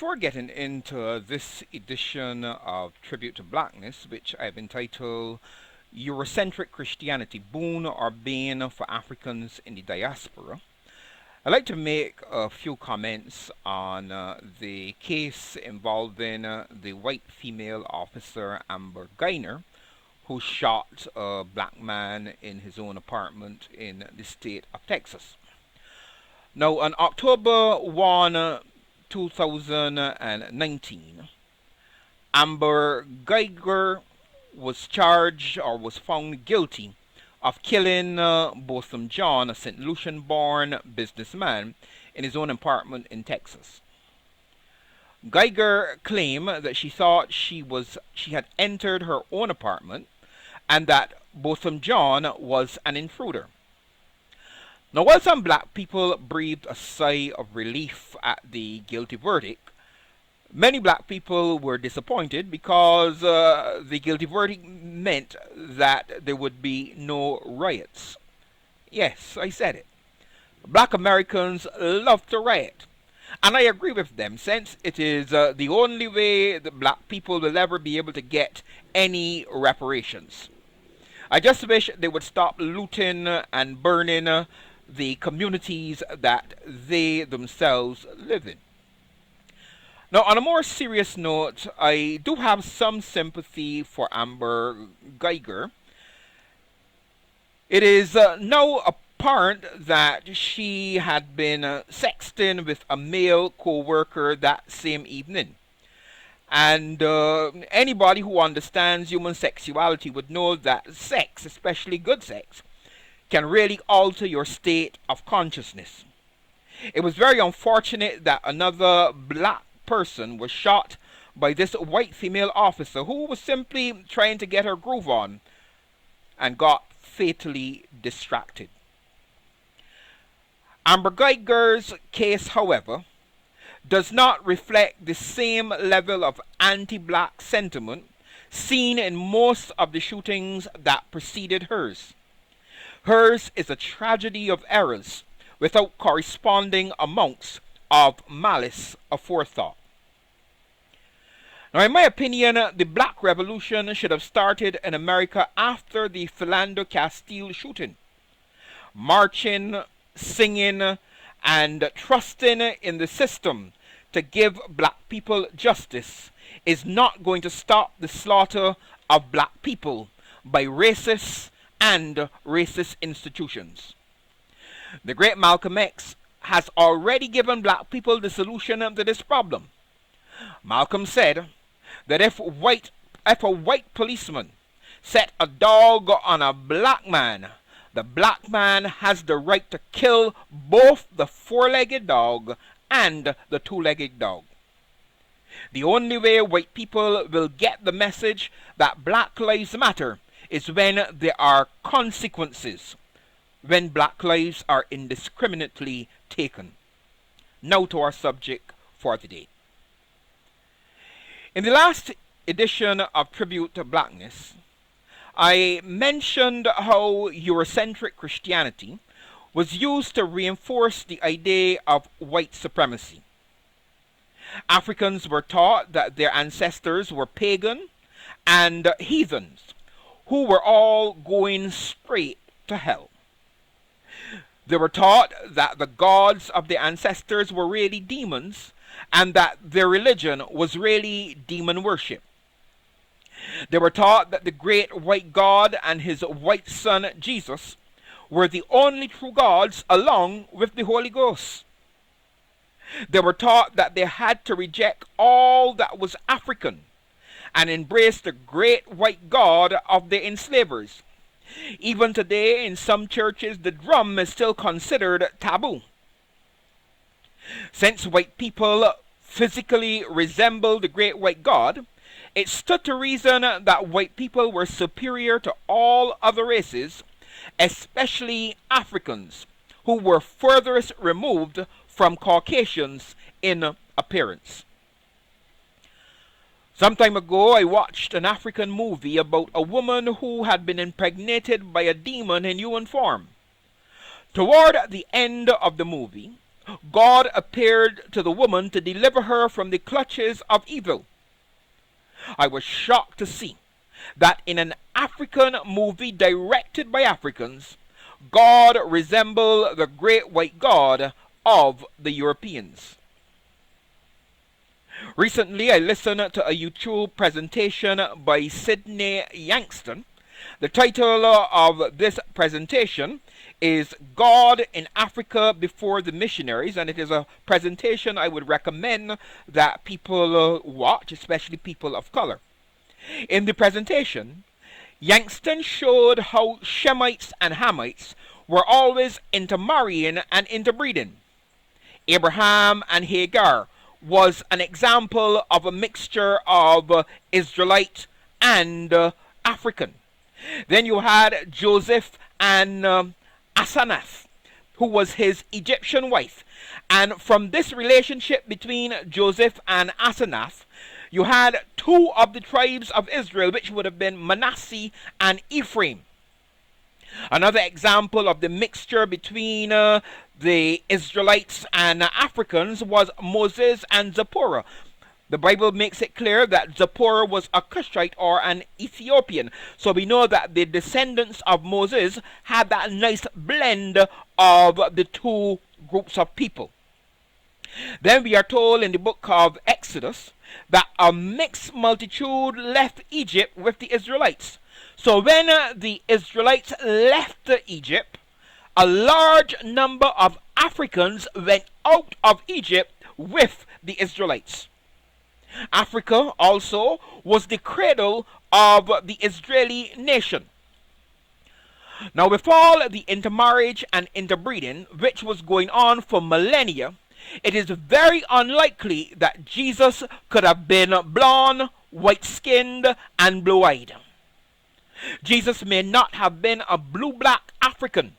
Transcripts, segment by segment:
before getting into this edition of Tribute to Blackness, which I've entitled Eurocentric Christianity, Boon or Bane for Africans in the Diaspora, I'd like to make a few comments on the case involving the white female officer Amber Gaynor, who shot a black man in his own apartment in the state of Texas. Now, on October 1, 2019, Amber Gaynor was charged or was found guilty of killing Botham John, a St. Lucian-born businessman, in his own apartment in Texas. Gaynor claimed that she thought she had entered her own apartment and that Botham John was an intruder. Now, while some black people breathed a sigh of relief at the guilty verdict, many black people were disappointed because the guilty verdict meant that there would be no riots. Yes, I said it. Black Americans love to riot. And I agree with them, since it is the only way that black people will ever be able to get any reparations. I just wish they would stop looting and burning the communities that they themselves live in. Now, on a more serious note, I do have some sympathy for Amber Gaynor. It is now apparent that she had been sexting with a male co-worker that same evening. And anybody who understands human sexuality would know that sex, especially good sex, can really alter your state of consciousness. It was very unfortunate that another black person was shot by this white female officer who was simply trying to get her groove on and got fatally distracted. Amber Gaynor's case, however, does not reflect the same level of anti-black sentiment seen in most of the shootings that preceded hers. Hers is a tragedy of errors without corresponding amounts of malice aforethought. Now, in my opinion, the Black Revolution should have started in America after the Philando Castile shooting. Marching, singing, and trusting in the system to give black people justice is not going to stop the slaughter of black people by racists and racist institutions. The great Malcolm X has already given black people the solution to this problem. Malcolm said that if a white policeman set a dog on a black man, the black man has the right to kill both the four-legged dog and the two-legged dog. The only way white people will get the message that Black Lives Matter is when there are consequences, when black lives are indiscriminately taken. Now to our subject for today. In the last edition of Tribute to Blackness, I mentioned how Eurocentric Christianity was used to reinforce the idea of white supremacy. Africans were taught that their ancestors were pagan and heathens, who were all going straight to hell. They were taught that the gods of their ancestors were really demons and that their religion was really demon worship. They were taught that the great white God and his white son Jesus were the only true gods along with the Holy Ghost. They were taught that they had to reject all that was African and embrace the great white God of their enslavers. Even today, in some churches, the drum is still considered taboo. Since white people physically resemble the great white God, it stood to reason that white people were superior to all other races, especially Africans, who were furthest removed from Caucasians in appearance. Some time ago, I watched an African movie about a woman who had been impregnated by a demon in human form. Toward the end of the movie, God appeared to the woman to deliver her from the clutches of evil. I was shocked to see that in an African movie directed by Africans, God resembled the great white God of the Europeans. Recently, I listened to a YouTube presentation by Sidney Yangston. The title of this presentation is God in Africa Before the Missionaries, and it is a presentation I would recommend that people watch, especially people of color. In the presentation, Yangston showed how Shemites and Hamites were always intermarrying and interbreeding. Abraham and Hagar was an example of a mixture of Israelite and African. Then you had Joseph and Asenath, who was his Egyptian wife. And from this relationship between Joseph and Asenath, you had two of the tribes of Israel, which would have been Manasseh and Ephraim. Another example of the mixture between the Israelites and Africans was Moses and Zipporah. The Bible makes it clear that Zipporah was a Cushite or an Ethiopian. So we know that the descendants of Moses had that nice blend of the two groups of people. Then we are told in the book of Exodus that a mixed multitude left Egypt with the Israelites. So when the Israelites left Egypt, a large number of Africans went out of Egypt with the Israelites. Africa also was the cradle of the Israeli nation. Now, with all the intermarriage and interbreeding which was going on for millennia, it is very unlikely that Jesus could have been blonde, white-skinned, and blue-eyed. Jesus may not have been a blue-black African,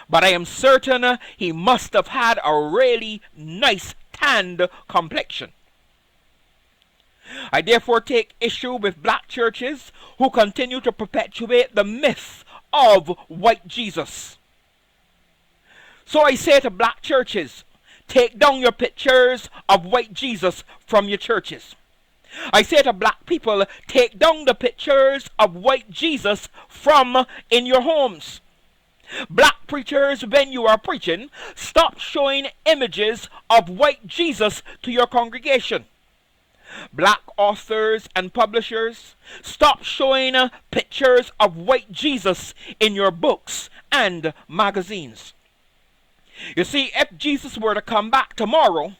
but I am certain he must have had a really nice tanned complexion. I therefore take issue with black churches who continue to perpetuate the myth of white Jesus. So I say to black churches, take down your pictures of white Jesus from your churches. I say to black people, take down the pictures of white Jesus from in your homes. Black preachers, when you are preaching, stop showing images of white Jesus to your congregation. Black authors and publishers, stop showing pictures of white Jesus in your books and magazines. You see, if Jesus were to come back tomorrow,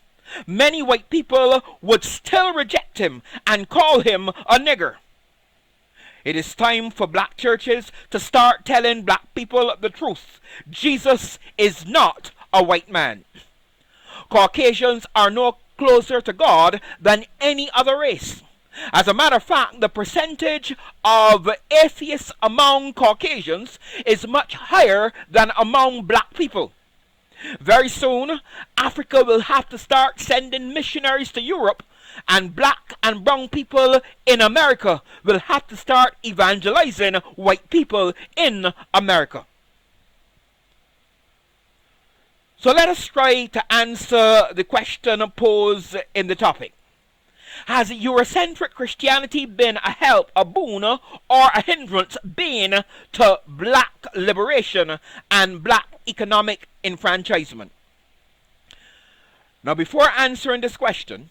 many white people would still reject him and call him a nigger. It is time for black churches to start telling black people the truth. Jesus is not a white man. Caucasians are no closer to God than any other race. As a matter of fact, the percentage of atheists among Caucasians is much higher than among black people. Very soon, Africa will have to start sending missionaries to Europe, and black and brown people in America will have to start evangelizing white people in America. So let us try to answer the question posed in the topic. Has Eurocentric Christianity been a help, a boon, or a hindrance, Bane, to black liberation and black economic enfranchisement? Now, before answering this question,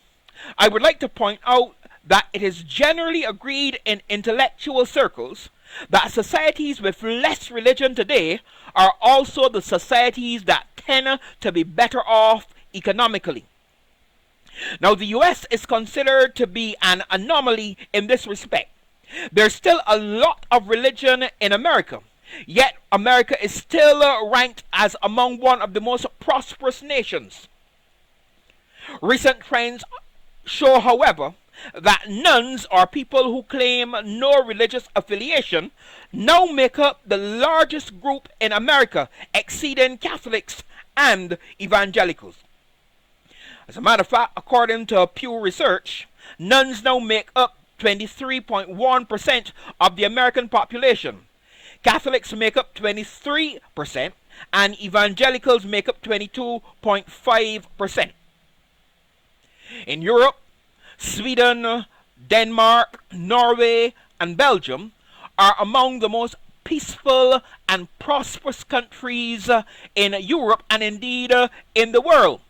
I would like to point out that it is generally agreed in intellectual circles that societies with less religion today are also the societies that tend to be better off economically. Now, the US is considered to be an anomaly in this respect. There's still a lot of religion in America, yet America is still ranked as among one of the most prosperous nations. Recent trends show, however, that nuns or people who claim no religious affiliation now make up the largest group in America, exceeding Catholics and evangelicals. As a matter of fact, according to Pew Research, nuns now make up 23.1% of the American population. Catholics make up 23%, and evangelicals make up 22.5%. In Europe, Sweden, Denmark, Norway, and Belgium are among the most peaceful and prosperous countries in Europe and indeed in the world.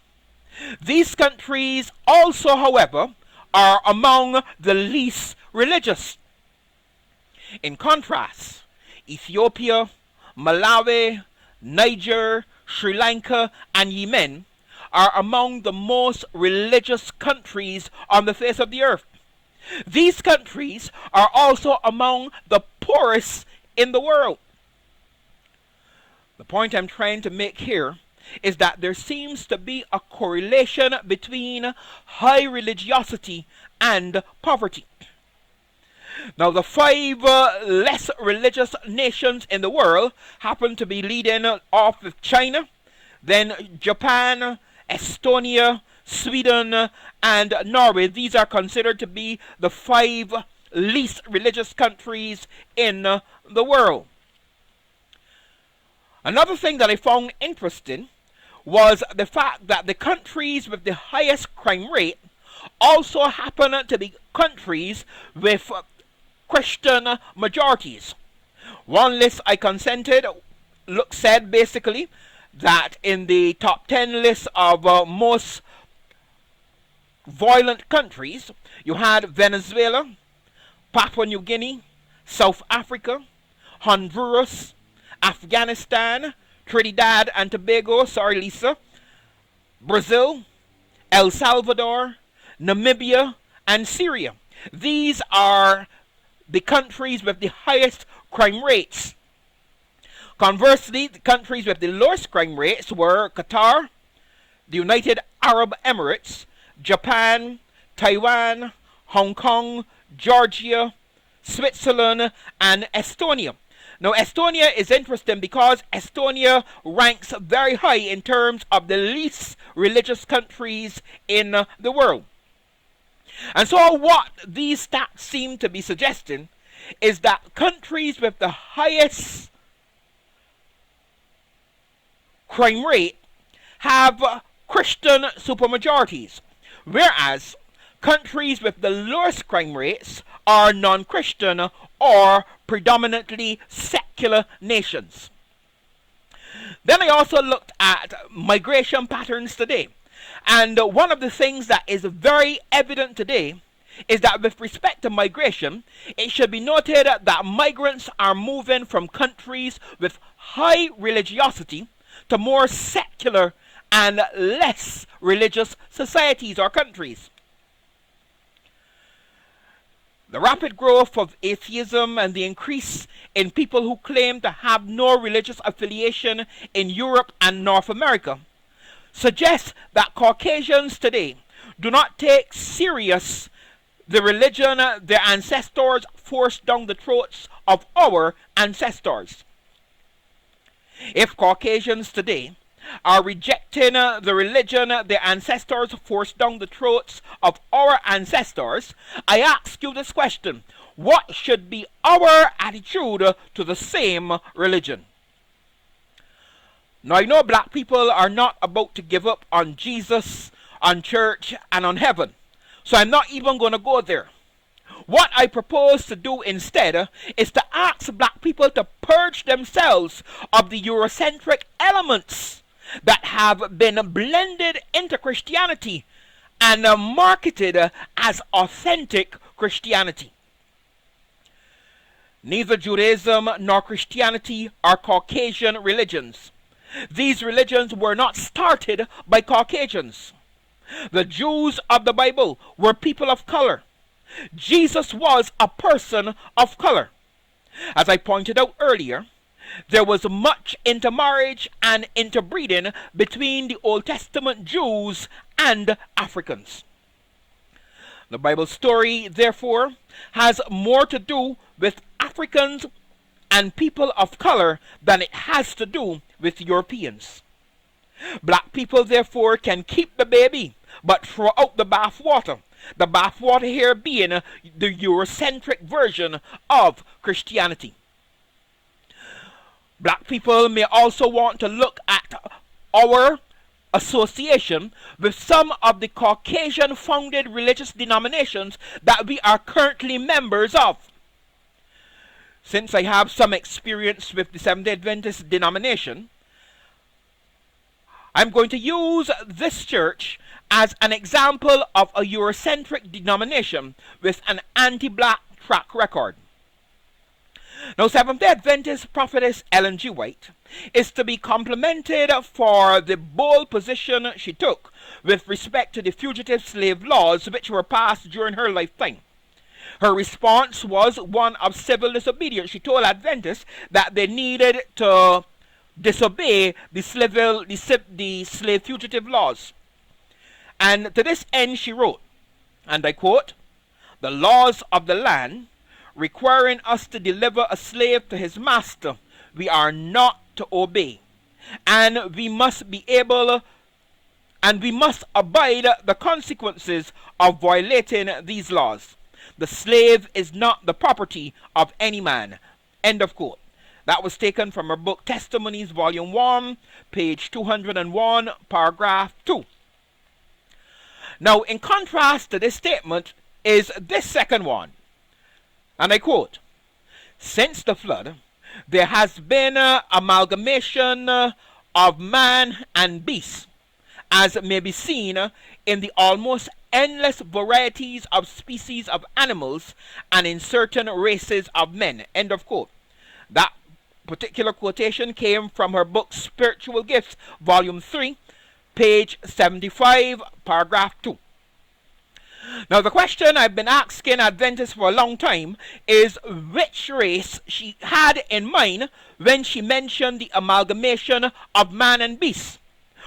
These countries also, however, are among the least religious. In contrast, Ethiopia, Malawi, Niger, Sri Lanka, and Yemen are among the most religious countries on the face of the earth. These countries are also among the poorest in the world. The point I'm trying to make here is that there seems to be a correlation between high religiosity and poverty. Now, the 5 less religious nations in the world happen to be leading off with China, then Japan, Estonia, Sweden, and Norway. These are considered to be the 5 least religious countries in the world. Another thing that I found interesting was the fact that the countries with the highest crime rate also happen to be countries with Christian majorities. One list I consulted said basically that in the top 10 list of most violent countries, you had Venezuela, Papua New Guinea, South Africa, Honduras, Afghanistan, Trinidad and Tobago, sorry Lisa, Brazil, El Salvador, Namibia, and Syria. These are the countries with the highest crime rates. Conversely, the countries with the lowest crime rates were Qatar, the United Arab Emirates, Japan, Taiwan, Hong Kong, Georgia, Switzerland, and Estonia. Now, Estonia is interesting because Estonia ranks very high in terms of the least religious countries in the world. And so what these stats seem to be suggesting is that countries with the highest crime rate have Christian supermajorities, whereas countries with the lowest crime rates are non-Christian or predominantly secular nations. Then I also looked at migration patterns today. And one of the things that is very evident today is that with respect to migration, it should be noted that migrants are moving from countries with high religiosity to more secular and less religious societies or countries. The rapid growth of atheism and the increase in people who claim to have no religious affiliation in Europe and North America suggests that Caucasians today do not take serious the religion their ancestors forced down the throats of our ancestors. If Caucasians today are rejecting the religion their ancestors forced down the throats of our ancestors, I ask you this question: what should be our attitude to the same religion? Now, I know black people are not about to give up on Jesus, on church, and on heaven, so I'm not even going to go there. What I propose to do instead is to ask black people to purge themselves of the Eurocentric elements that have been blended into Christianity and marketed as authentic Christianity. Neither Judaism nor Christianity are Caucasian religions. These religions were not started by Caucasians. The Jews of the Bible were people of color. Jesus was a person of color. As I pointed out earlier, there was much intermarriage and interbreeding between the Old Testament Jews and Africans. The Bible story, therefore, has more to do with Africans and people of color than it has to do with Europeans. Black people, therefore, can keep the baby, but throw out the bathwater. The bathwater here being the Eurocentric version of Christianity. Black people may also want to look at our association with some of the Caucasian founded religious denominations that we are currently members of. Since I have some experience with the Seventh-day Adventist denomination, I'm going to use this church as an example of a Eurocentric denomination with an anti-black track record. Now, Seventh-day Adventist prophetess Ellen G. White is to be complimented for the bold position she took with respect to the fugitive slave laws which were passed during her lifetime. Her response was one of civil disobedience. She told Adventists that they needed to disobey the slave fugitive laws. And to this end she wrote, and I quote, "The laws of the land requiring us to deliver a slave to his master, we are not to obey, and we must abide the consequences of violating these laws. The slave is not the property of any man." End of quote. That was taken from her book Testimonies, Volume 1, page 201, paragraph 2. Now, in contrast to this statement is this second one. And I quote, "Since the flood, there has been an amalgamation of man and beast, as may be seen in the almost endless varieties of species of animals and in certain races of men." End of quote. That particular quotation came from her book Spiritual Gifts, Volume 3, page 75, paragraph 2. Now, the question I've been asking Adventists for a long time is which race she had in mind when she mentioned the amalgamation of man and beast.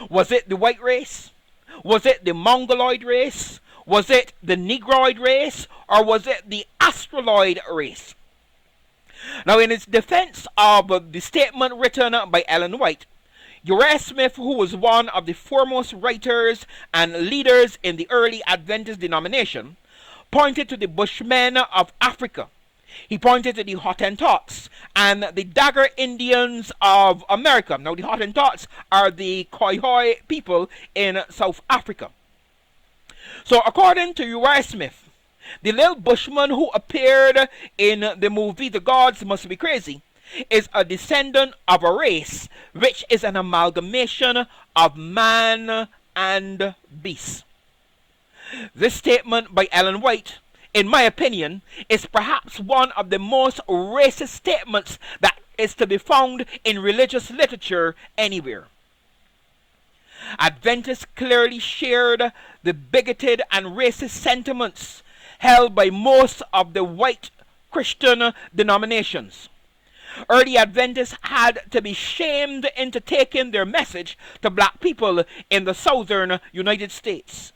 Was it the white race? Was it the Mongoloid race? Was it the Negroid race? Or was it the Australoid race? Now, in its defense of the statement written by Ellen White, Uriah Smith, who was one of the foremost writers and leaders in the early Adventist denomination, pointed to the Bushmen of Africa. He pointed to the Hottentots and the Dagger Indians of America. Now, the Hottentots are the Khoikhoi people in South Africa. So, according to Uriah Smith, the little Bushman who appeared in the movie The Gods Must Be Crazy is a descendant of a race which is an amalgamation of man and beast. This statement by Ellen White, in my opinion, is perhaps one of the most racist statements that is to be found in religious literature anywhere. Adventists clearly shared the bigoted and racist sentiments held by most of the white Christian denominations. Early Adventists had to be shamed into taking their message to black people in the southern United States.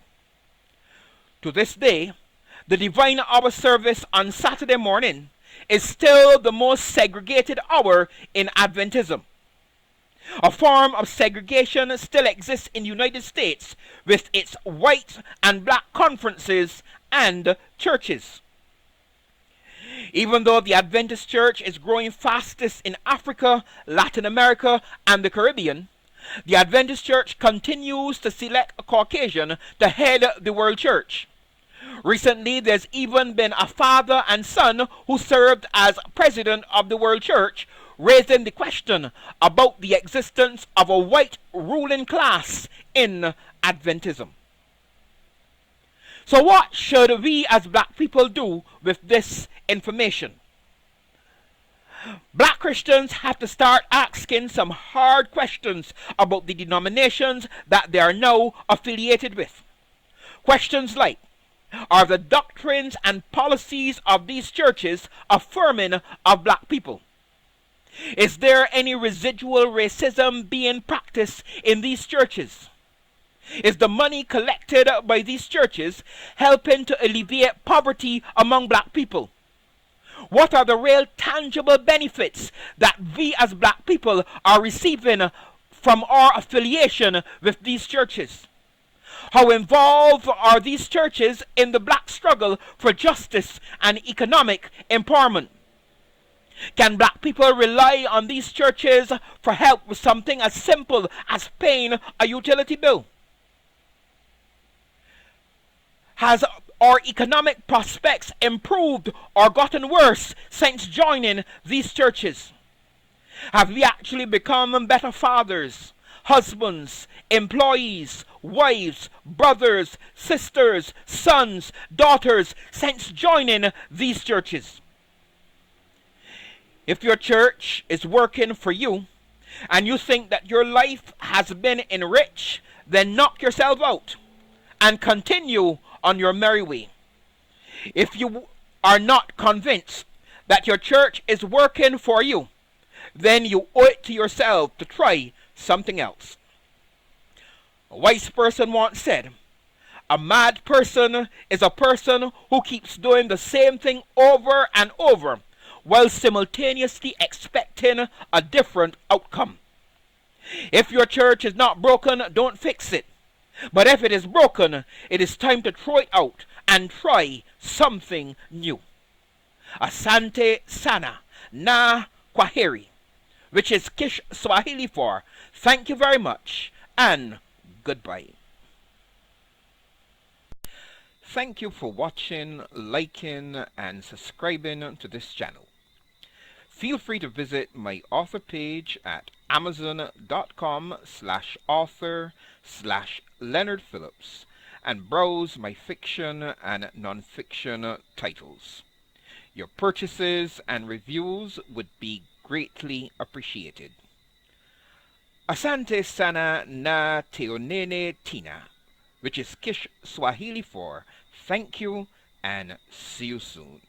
To this day, the Divine Hour service on Saturday morning is still the most segregated hour in Adventism. A form of segregation still exists in the United States with its white and black conferences and churches. Even though the Adventist Church is growing fastest in Africa, Latin America, and the Caribbean, the Adventist Church continues to select a Caucasian to head the World Church. Recently, there's even been a father and son who served as president of the World Church, raising the question about the existence of a white ruling class in Adventism. So what should we as black people do with this information? Black Christians have to start asking some hard questions about the denominations that they are now affiliated with. Questions like, are the doctrines and policies of these churches affirming of black people? Is there any residual racism being practiced in these churches? Is the money collected by these churches helping to alleviate poverty among black people? What are the real tangible benefits that we as black people are receiving from our affiliation with these churches? How involved are these churches in the black struggle for justice and economic empowerment? Can black people rely on these churches for help with something as simple as paying a utility bill? Has our economic prospects improved or gotten worse since joining these churches? Have we actually become better fathers, husbands, employees, wives, brothers, sisters, sons, daughters since joining these churches? If your church is working for you and you think that your life has been enriched, then knock yourself out and continue on your merry way. If you are not convinced that your church is working for you, then you owe it to yourself to try something else. A wise person once said, "A mad person is a person who keeps doing the same thing over and over while simultaneously expecting a different outcome." If your church is not broken, don't fix it. But if it is broken, it is time to throw it out and try something new. Asante sana na kwaheri, which is Kish Swahili for thank you very much and goodbye. Thank you for watching, liking, and subscribing to this channel. Feel free to visit my author page at amazon.com/author/Leonard Phillips and browse my fiction and non-fiction titles. Your purchases and reviews would be greatly appreciated. Asante sana na teonene tina, which is Kish Swahili for thank you and see you soon.